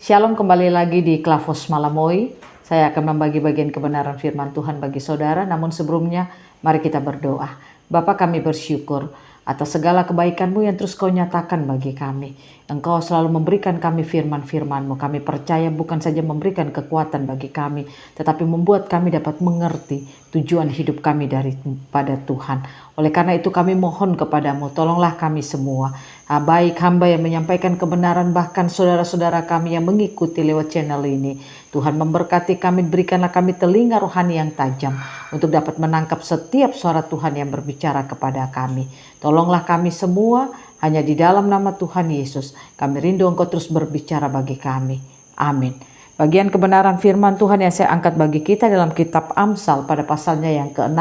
Shalom, kembali lagi di Klavos Malamoi. Saya akan membagi bagian kebenaran firman Tuhan bagi saudara. Namun sebelumnya, mari kita berdoa. Bapa, kami bersyukur atas segala kebaikan-Mu yang terus Kau nyatakan bagi kami. Engkau selalu memberikan kami firman-firman-Mu. Kami percaya bukan saja memberikan kekuatan bagi kami, tetapi membuat kami dapat mengerti tujuan hidup kami daripada Tuhan. Oleh karena itu kami mohon kepadamu, tolonglah kami semua, baik hamba yang menyampaikan kebenaran, bahkan saudara-saudara kami yang mengikuti lewat channel ini. Tuhan memberkati kami, berikanlah kami telinga rohani yang tajam untuk dapat menangkap setiap suara Tuhan yang berbicara kepada kami. Tolonglah kami semua, hanya di dalam nama Tuhan Yesus kami rindu Engkau terus berbicara bagi kami. Amin. Bagian kebenaran firman Tuhan yang saya angkat bagi kita dalam kitab Amsal pada pasalnya yang ke-6,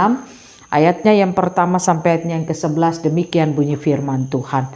ayatnya yang pertama sampai ayatnya yang ke-11. Demikian bunyi firman Tuhan.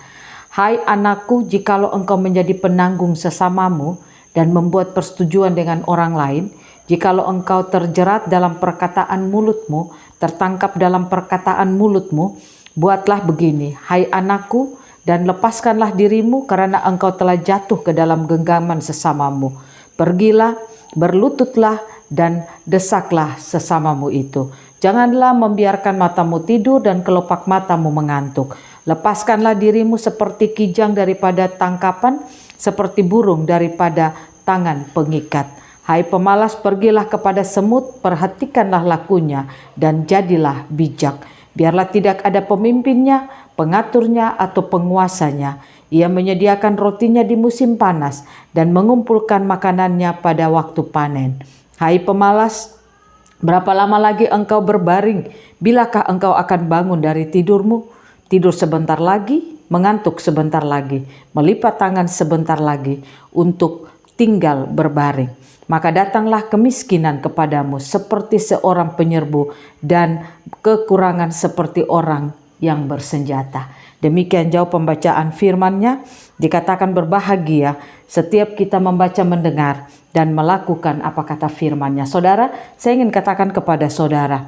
Hai anakku, jikalau engkau menjadi penanggung sesamamu dan membuat persetujuan dengan orang lain, jikalau engkau terjerat dalam perkataan mulutmu, tertangkap dalam perkataan mulutmu, buatlah begini, hai anakku, dan lepaskanlah dirimu karena engkau telah jatuh ke dalam genggaman sesamamu. Pergilah, berlututlah, dan desaklah sesamamu itu. Janganlah membiarkan matamu tidur dan kelopak matamu mengantuk. Lepaskanlah dirimu seperti kijang daripada tangkapan, seperti burung daripada tangan pengikat. Hai pemalas, pergilah kepada semut, perhatikanlah lakunya, dan jadilah bijak. Biarlah tidak ada pemimpinnya, pengaturnya, atau penguasanya. Ia menyediakan rotinya di musim panas dan mengumpulkan makanannya pada waktu panen. Hai pemalas, berapa lama lagi engkau berbaring? Bilakah engkau akan bangun dari tidurmu? Tidur sebentar lagi, mengantuk sebentar lagi, melipat tangan sebentar lagi untuk tinggal berbaring. Maka datanglah kemiskinan kepadamu seperti seorang penyerbu dan kekurangan seperti orang yang bersenjata. Demikian jauh pembacaan firman-Nya. Dikatakan berbahagia setiap kita membaca, mendengar, dan melakukan apa kata firman-Nya. Saudara, saya ingin katakan kepada saudara,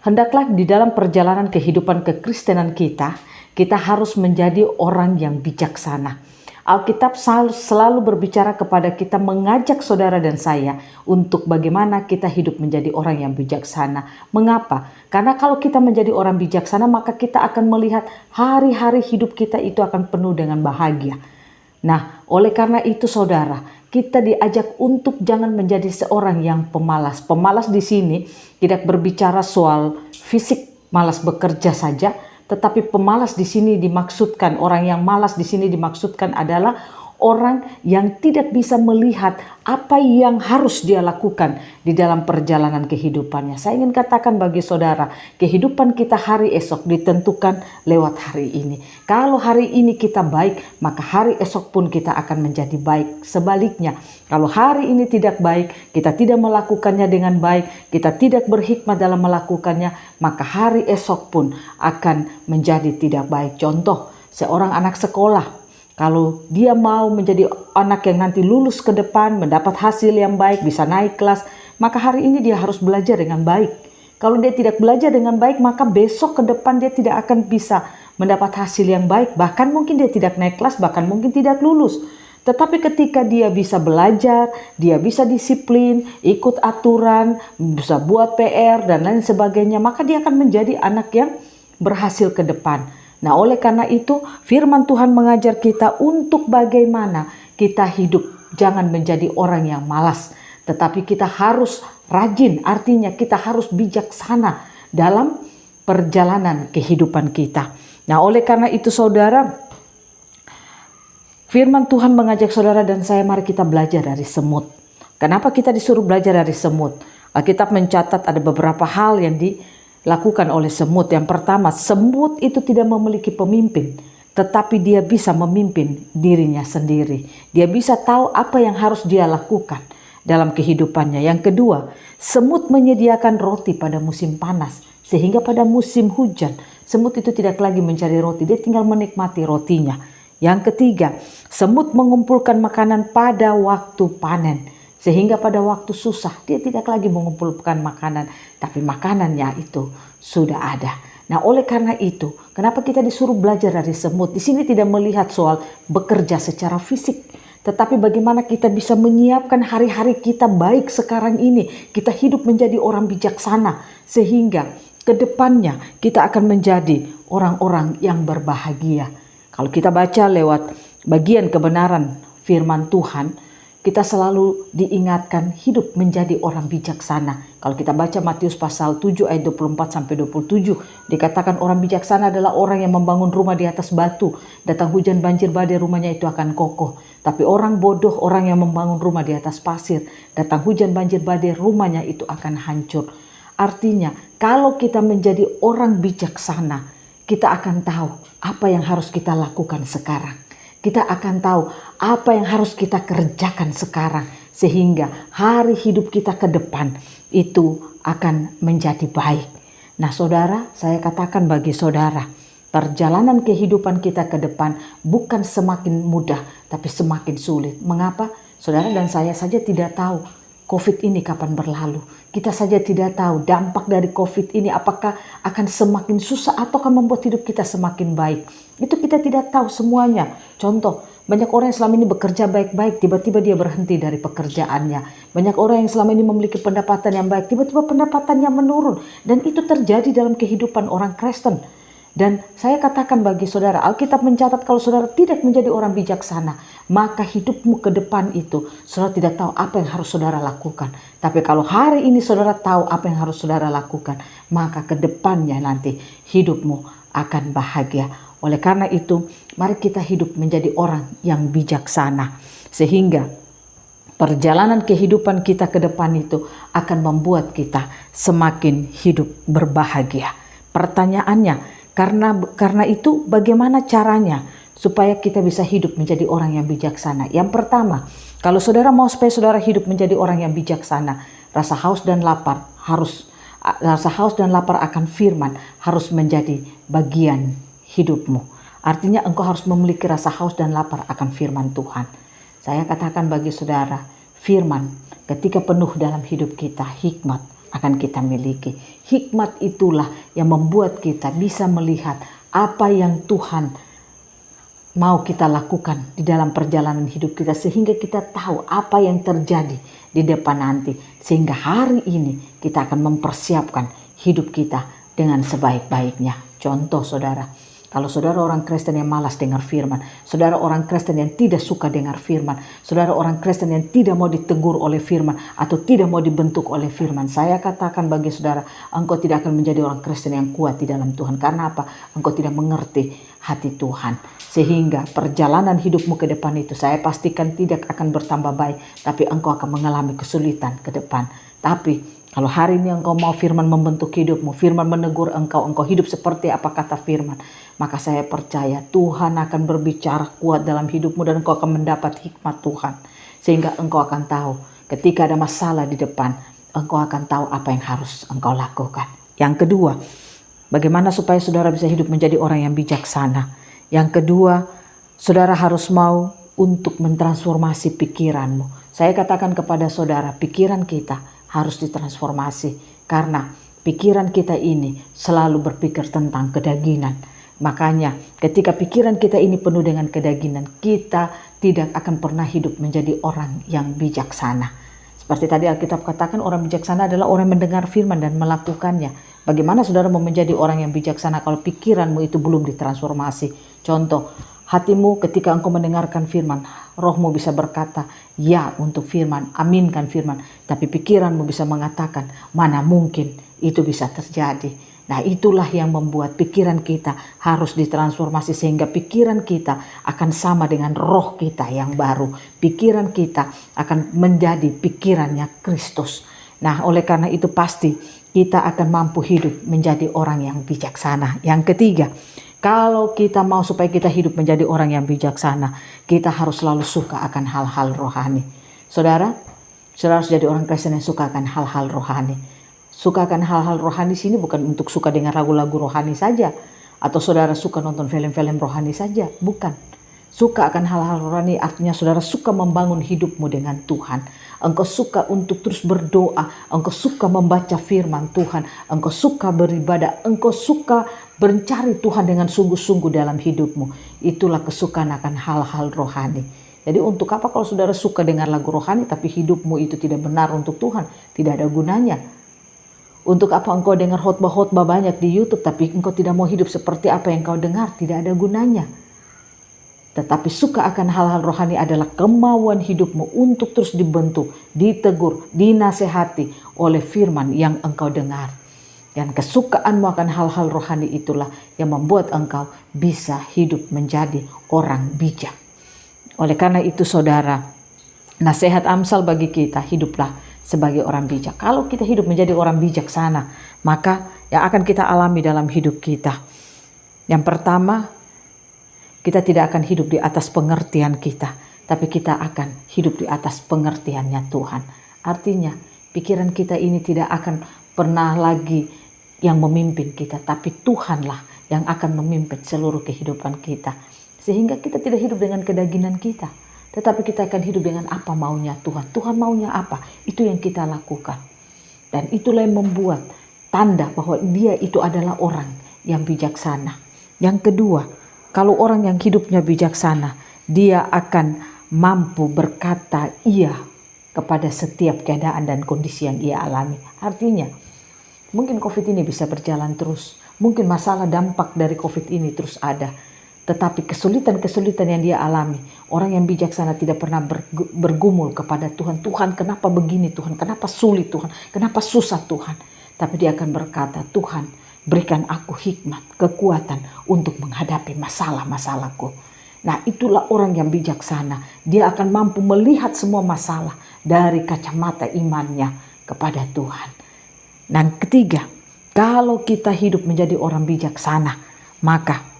hendaklah di dalam perjalanan kehidupan kekristenan kita harus menjadi orang yang bijaksana. Alkitab selalu berbicara kepada kita, mengajak saudara dan saya untuk bagaimana kita hidup menjadi orang yang bijaksana. Mengapa? Karena kalau kita menjadi orang bijaksana, maka kita akan melihat hari-hari hidup kita itu akan penuh dengan bahagia. Nah, oleh karena itu saudara, kita diajak untuk jangan menjadi seorang yang pemalas. Pemalas di sini tidak berbicara soal fisik malas bekerja saja, tetapi pemalas di sini dimaksudkan, orang yang malas di sini dimaksudkan adalah orang yang tidak bisa melihat apa yang harus dia lakukan di dalam perjalanan kehidupannya. Saya ingin katakan bagi saudara, kehidupan kita hari esok ditentukan lewat hari ini. Kalau hari ini kita baik, maka hari esok pun kita akan menjadi baik. Sebaliknya, kalau hari ini tidak baik, kita tidak melakukannya dengan baik, kita tidak berhikmat dalam melakukannya, maka hari esok pun akan menjadi tidak baik. Contoh, seorang anak sekolah, kalau dia mau menjadi anak yang nanti lulus ke depan, mendapat hasil yang baik, bisa naik kelas, maka hari ini dia harus belajar dengan baik. Kalau dia tidak belajar dengan baik, maka besok ke depan dia tidak akan bisa mendapat hasil yang baik. Bahkan mungkin dia tidak naik kelas, bahkan mungkin tidak lulus. Tetapi ketika dia bisa belajar, dia bisa disiplin, ikut aturan, bisa buat PR dan lain sebagainya, maka dia akan menjadi anak yang berhasil ke depan. Nah, oleh karena itu firman Tuhan mengajar kita untuk bagaimana kita hidup. Jangan menjadi orang yang malas, tetapi kita harus rajin, artinya kita harus bijaksana dalam perjalanan kehidupan kita. Nah, oleh karena itu saudara, firman Tuhan mengajak saudara dan saya, mari kita belajar dari semut. Kenapa kita disuruh belajar dari semut? Alkitab mencatat ada beberapa hal yang dilakukan oleh semut. Yang pertama, semut itu tidak memiliki pemimpin, tetapi dia bisa memimpin dirinya sendiri. Dia bisa tahu apa yang harus dia lakukan dalam kehidupannya. Yang kedua, semut menyediakan roti pada musim panas, sehingga pada musim hujan, semut itu tidak lagi mencari roti, dia tinggal menikmati rotinya. Yang ketiga, semut mengumpulkan makanan pada waktu panen, sehingga pada waktu susah dia tidak lagi mengumpulkan makanan, tapi makanannya itu sudah ada. Nah, oleh karena itu, kenapa kita disuruh belajar dari semut? Di sini tidak melihat soal bekerja secara fisik, tetapi bagaimana kita bisa menyiapkan hari-hari kita baik sekarang ini. Kita hidup menjadi orang bijaksana sehingga ke depannya kita akan menjadi orang-orang yang berbahagia. Kalau kita baca lewat bagian kebenaran firman Tuhan, kita selalu diingatkan hidup menjadi orang bijaksana. Kalau kita baca Matius pasal 7 ayat 24 sampai 27, dikatakan orang bijaksana adalah orang yang membangun rumah di atas batu. Datang hujan, banjir, badai, rumahnya itu akan kokoh. Tapi orang bodoh, orang yang membangun rumah di atas pasir. Datang hujan, banjir, badai, rumahnya itu akan hancur. Artinya, kalau kita menjadi orang bijaksana, kita akan tahu apa yang harus kita lakukan sekarang. Kita akan tahu apa yang harus kita kerjakan sekarang sehingga hari hidup kita ke depan itu akan menjadi baik. Nah saudara, saya katakan bagi saudara, perjalanan kehidupan kita ke depan bukan semakin mudah tapi semakin sulit. Mengapa? Saudara dan saya saja tidak tahu COVID ini kapan berlalu. Kita saja tidak tahu dampak dari COVID ini apakah akan semakin susah ataukah membuat hidup kita semakin baik. Itu kita tidak tahu semuanya. Contoh, banyak orang yang selama ini bekerja baik-baik, tiba-tiba dia berhenti dari pekerjaannya. Banyak orang yang selama ini memiliki pendapatan yang baik, tiba-tiba pendapatannya menurun. Dan itu terjadi dalam kehidupan orang Kristen. Dan saya katakan bagi saudara, Alkitab mencatat kalau saudara tidak menjadi orang bijaksana, maka hidupmu ke depan itu, saudara tidak tahu apa yang harus saudara lakukan. Tapi kalau hari ini saudara tahu apa yang harus saudara lakukan, maka ke depannya nanti hidupmu akan bahagia. Oleh karena itu, mari kita hidup menjadi orang yang bijaksana. Sehingga perjalanan kehidupan kita ke depan itu akan membuat kita semakin hidup berbahagia. Pertanyaannya, karena itu bagaimana caranya supaya kita bisa hidup menjadi orang yang bijaksana? Yang pertama, kalau saudara mau supaya saudara hidup menjadi orang yang bijaksana, rasa haus dan lapar akan firman harus menjadi bagian hidupmu. Artinya engkau harus memiliki rasa haus dan lapar akan firman Tuhan. Saya katakan bagi saudara, firman ketika penuh dalam hidup kita, hikmat akan kita miliki. Hikmat itulah yang membuat kita bisa melihat apa yang Tuhan mau kita lakukan di dalam perjalanan hidup kita, sehingga kita tahu apa yang terjadi di depan nanti, sehingga hari ini kita akan mempersiapkan hidup kita dengan sebaik-baiknya. Contoh saudara, kalau saudara orang Kristen yang malas dengar firman, saudara orang Kristen yang tidak suka dengar firman, saudara orang Kristen yang tidak mau ditegur oleh firman atau tidak mau dibentuk oleh firman, saya katakan bagi saudara, engkau tidak akan menjadi orang Kristen yang kuat di dalam Tuhan. Karena apa? Engkau tidak mengerti hati Tuhan. Sehingga perjalanan hidupmu ke depan itu saya pastikan tidak akan bertambah baik, tapi engkau akan mengalami kesulitan ke depan. Tapi kalau hari ini engkau mau firman membentuk hidupmu, firman menegur engkau hidup seperti apa kata firman, maka saya percaya Tuhan akan berbicara kuat dalam hidupmu dan engkau akan mendapat hikmat Tuhan. Sehingga engkau akan tahu ketika ada masalah di depan, engkau akan tahu apa yang harus engkau lakukan. Yang kedua, bagaimana supaya saudara bisa hidup menjadi orang yang bijaksana? Yang kedua, saudara harus mau untuk mentransformasi pikiranmu. Saya katakan kepada saudara, pikiran kita harus ditransformasi karena pikiran kita ini selalu berpikir tentang kedagingan. Makanya ketika pikiran kita ini penuh dengan kedagingan, kita tidak akan pernah hidup menjadi orang yang bijaksana. Seperti tadi Alkitab katakan, orang bijaksana adalah orang yang mendengar firman dan melakukannya. Bagaimana saudara mau menjadi orang yang bijaksana kalau pikiranmu itu belum ditransformasi? Contoh, hatimu ketika engkau mendengarkan firman, rohmu bisa berkata ya untuk firman, aminkan firman. Tapi pikiranmu bisa mengatakan mana mungkin itu bisa terjadi. Nah itulah yang membuat pikiran kita harus ditransformasi sehingga pikiran kita akan sama dengan roh kita yang baru. Pikiran kita akan menjadi pikirannya Kristus. Nah oleh karena itu pasti kita akan mampu hidup menjadi orang yang bijaksana. Yang ketiga, kalau kita mau supaya kita hidup menjadi orang yang bijaksana, kita harus selalu suka akan hal-hal rohani. Saudara harus jadi orang Kristen yang suka akan hal-hal rohani. Suka akan hal-hal rohani sini bukan untuk suka dengar lagu-lagu rohani saja, atau saudara suka nonton film-film rohani saja, bukan. Suka akan hal-hal rohani artinya saudara suka membangun hidupmu dengan Tuhan. Engkau suka untuk terus berdoa, engkau suka membaca firman Tuhan, engkau suka beribadah, engkau suka mencari Tuhan dengan sungguh-sungguh dalam hidupmu. Itulah kesukaan akan hal-hal rohani. Jadi untuk apa kalau saudara suka dengar lagu rohani tapi hidupmu itu tidak benar untuk Tuhan? Tidak ada gunanya. Untuk apa engkau dengar khotbah-khotbah banyak di YouTube tapi engkau tidak mau hidup seperti apa yang kau dengar? Tidak ada gunanya. Tetapi suka akan hal-hal rohani adalah kemauan hidupmu untuk terus dibentuk, ditegur, dinasehati oleh firman yang engkau dengar. Dan kesukaanmu akan hal-hal rohani itulah yang membuat engkau bisa hidup menjadi orang bijak. Oleh karena itu saudara, nasihat Amsal bagi kita, hiduplah sebagai orang bijak. Kalau kita hidup menjadi orang bijaksana, maka yang akan kita alami dalam hidup kita. Yang pertama, kita tidak akan hidup di atas pengertian kita, tapi kita akan hidup di atas pengertiannya Tuhan. Artinya, pikiran kita ini tidak akan pernah lagi yang memimpin kita, tapi Tuhanlah yang akan memimpin seluruh kehidupan kita. Sehingga kita tidak hidup dengan kedagingan kita, tetapi kita akan hidup dengan apa maunya Tuhan. Tuhan maunya apa, itu yang kita lakukan. Dan itulah yang membuat tanda bahwa dia itu adalah orang yang bijaksana. Yang kedua, kalau orang yang hidupnya bijaksana, dia akan mampu berkata iya kepada setiap keadaan dan kondisi yang ia alami. Artinya, mungkin COVID ini bisa berjalan terus. Mungkin masalah dampak dari COVID ini terus ada. Tetapi kesulitan-kesulitan yang dia alami, orang yang bijaksana tidak pernah bergumul kepada Tuhan. Tuhan, kenapa begini Tuhan? Kenapa sulit Tuhan? Kenapa susah Tuhan? Tapi dia akan berkata, Tuhan, berikan aku hikmat, kekuatan untuk menghadapi masalah-masalahku. Nah, itulah orang yang bijaksana. Dia akan mampu melihat semua masalah dari kacamata imannya kepada Tuhan. Dan ketiga, kalau kita hidup menjadi orang bijaksana, maka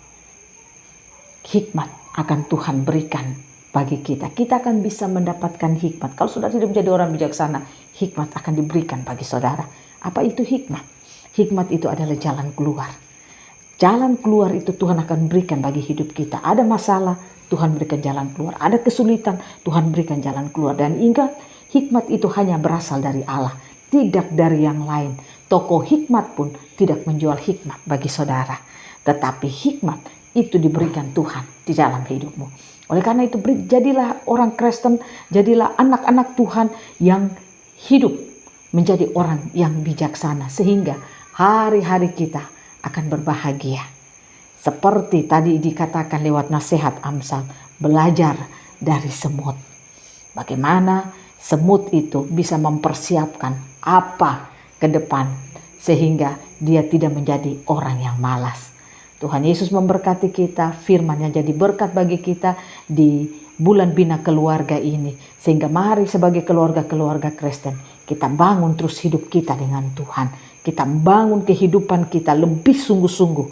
hikmat akan Tuhan berikan bagi kita. Kita akan bisa mendapatkan hikmat. Kalau sudah hidup menjadi orang bijaksana, hikmat akan diberikan bagi saudara. Apa itu hikmat? Hikmat itu adalah jalan keluar. Jalan keluar itu Tuhan akan berikan bagi hidup kita. Ada masalah, Tuhan berikan jalan keluar. Ada kesulitan, Tuhan berikan jalan keluar. Dan ingat, hikmat itu hanya berasal dari Allah, tidak dari yang lain. Tokoh hikmat pun tidak menjual hikmat bagi saudara. Tetapi hikmat itu diberikan Tuhan di dalam hidupmu. Oleh karena itu jadilah orang Kristen, jadilah anak-anak Tuhan yang hidup menjadi orang yang bijaksana. Sehingga hari-hari kita akan berbahagia. Seperti tadi dikatakan lewat nasihat Amsal, belajar dari semut. Bagaimana semut itu bisa mempersiapkan apa ke depan sehingga dia tidak menjadi orang yang malas. Tuhan Yesus memberkati kita, firman-Nya jadi berkat bagi kita di bulan bina keluarga ini. Sehingga mari sebagai keluarga-keluarga Kristen, kita bangun terus hidup kita dengan Tuhan. Kita bangun kehidupan kita lebih sungguh-sungguh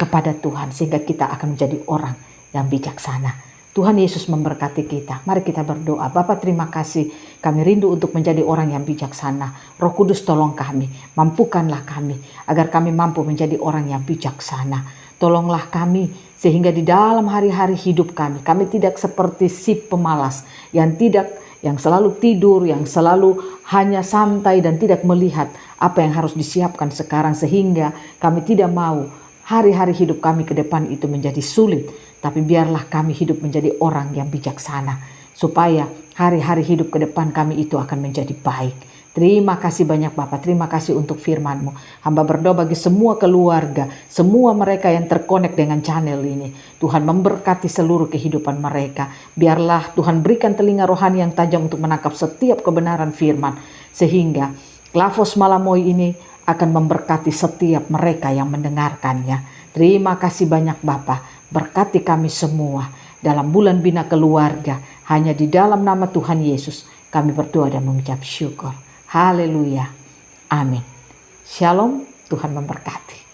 kepada Tuhan. Sehingga kita akan menjadi orang yang bijaksana. Tuhan Yesus memberkati kita. Mari kita berdoa. Bapa, terima kasih. Kami rindu untuk menjadi orang yang bijaksana. Roh Kudus tolong kami. Mampukanlah kami agar kami mampu menjadi orang yang bijaksana. Tolonglah kami sehingga di dalam hari-hari hidup kami tidak seperti si pemalas yang selalu tidur, yang selalu hanya santai dan tidak melihat apa yang harus disiapkan sekarang, sehingga kami tidak mau hari-hari hidup kami ke depan itu menjadi sulit. Tapi biarlah kami hidup menjadi orang yang bijaksana, supaya hari-hari hidup ke depan kami itu akan menjadi baik. Terima kasih banyak Bapak, terima kasih untuk firman-Mu. Hamba berdoa bagi semua keluarga, semua mereka yang terkonek dengan channel ini. Tuhan memberkati seluruh kehidupan mereka. Biarlah Tuhan berikan telinga rohani yang tajam untuk menangkap setiap kebenaran firman. Sehingga Klavos Malamoy ini akan memberkati setiap mereka yang mendengarkannya. Terima kasih banyak Bapak. Berkati kami semua dalam bulan bina keluarga. Hanya di dalam nama Tuhan Yesus kami berdoa dan mengucap syukur. Haleluya. Amin. Shalom. Tuhan memberkati.